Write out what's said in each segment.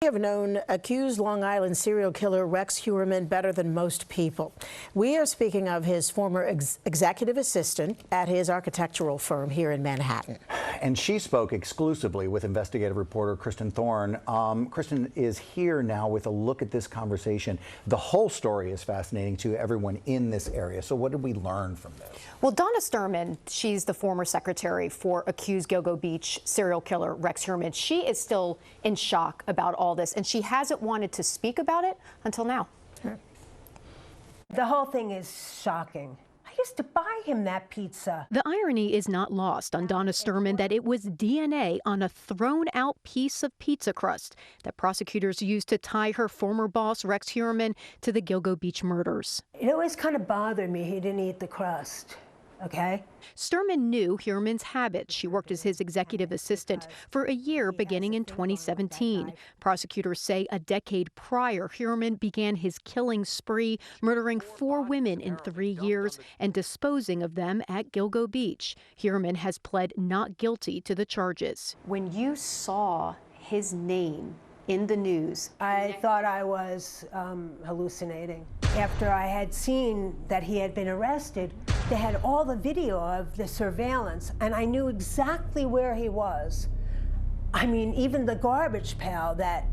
Have known accused Long Island serial killer Rex Heuermann better than most people. We are speaking of his former executive assistant at his architectural firm here in Manhattan. And she spoke exclusively with investigative reporter Kristin Thorne. Kristin is here now with a look at this conversation. The whole story is fascinating to everyone in this area. So what did we learn from this? Well, Donna Sturman, she's the former secretary for accused Gilgo Beach serial killer Rex Heuermann. She is still in shock about all this, and she hasn't wanted to speak about it until now. The whole thing is shocking. I used to buy him that pizza. The irony is not lost on Donna Sturman that it was DNA on a thrown-out piece of pizza crust that prosecutors used to tie her former boss, Rex Heuermann, to the Gilgo Beach murders. It always kind of bothered me he didn't eat the crust. Okay. Sturman knew Heuermann's habits. She worked as his executive assistant for a year beginning in 2017. Prosecutors say a decade prior, Heuermann began his killing spree, murdering 4 women in 3 years and disposing of them at Gilgo Beach. Heuermann has pled not guilty to the charges. When you saw his name in the news, I thought I was hallucinating. After I had seen that he had been arrested, they had all the video of the surveillance, and I knew exactly where he was. I mean, even the garbage pail that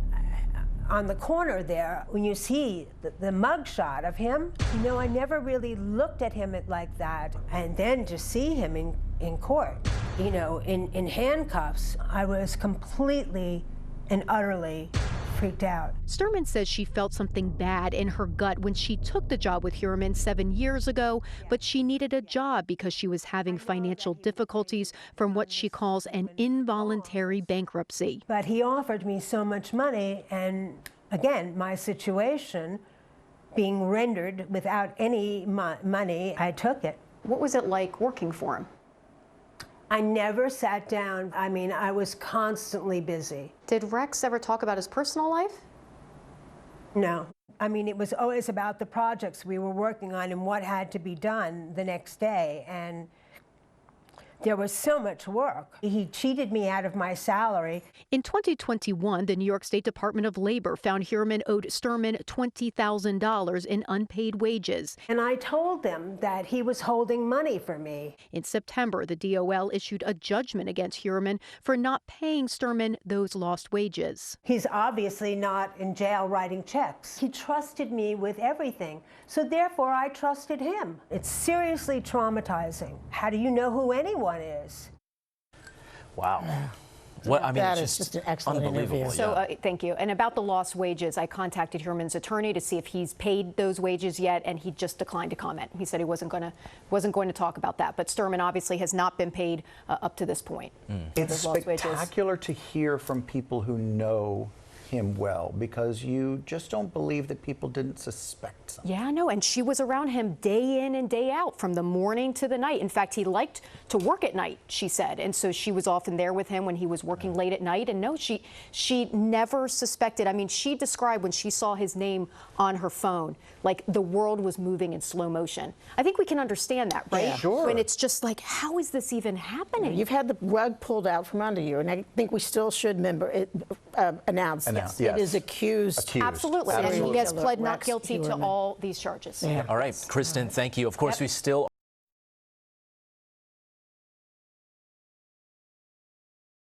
on the corner there, when you see the mugshot of him, you know, I never really looked at him like that. And then to see him in court, you know, in handcuffs, I was completely and utterly freaked out. Sturman says she felt something bad in her gut when she took the job with Heuermann 7 years ago, but she needed a job because she was having financial difficulties from what she calls an involuntary bankruptcy. But he offered me so much money, and again, my situation being rendered without any money, I took it. what was it like working for him? I never sat down. I mean, I was constantly busy. Did Rex ever talk about his personal life? No. I mean, it was always about the projects we were working on and what had to be done the next day. And there was so much work. He cheated me out of my salary. In 2021, the New York State Department of Labor found Heuermann owed Sturman $20,000 in unpaid wages. And I told them that he was holding money for me. In September, the DOL issued a judgment against Heuermann for not paying Sturman those lost wages. He's obviously not in jail writing checks. He trusted me with everything, so therefore I trusted him. It's seriously traumatizing. How do you know who anyone is? Wow. What, I mean, That it's is just an excellent interview. So thank you. And about the lost wages, I contacted Heuermann's attorney to see if he's paid those wages yet, and he just declined to comment. He said he wasn't going to talk about that. But Sturman obviously has not been paid up to this point. It's spectacular to hear from people who know him well, because you just don't believe that people didn't suspect something. Yeah, I know, and she was around him day in and day out, from the morning to the night. In fact, he liked to work at night, she said, and so she was often there with him when he was working late at night. And no, she never suspected. I mean, she described when she saw his name on her phone, like the world was moving in slow motion. I think we can understand that, right? Yeah. Sure. When it's just like, how is this even happening? You've had the rug pulled out from under you, and I think we still should announce Yes. it is accused. Absolutely. And he has pled not guilty to all these charges. All right, Kristin, thank you. Of course, we still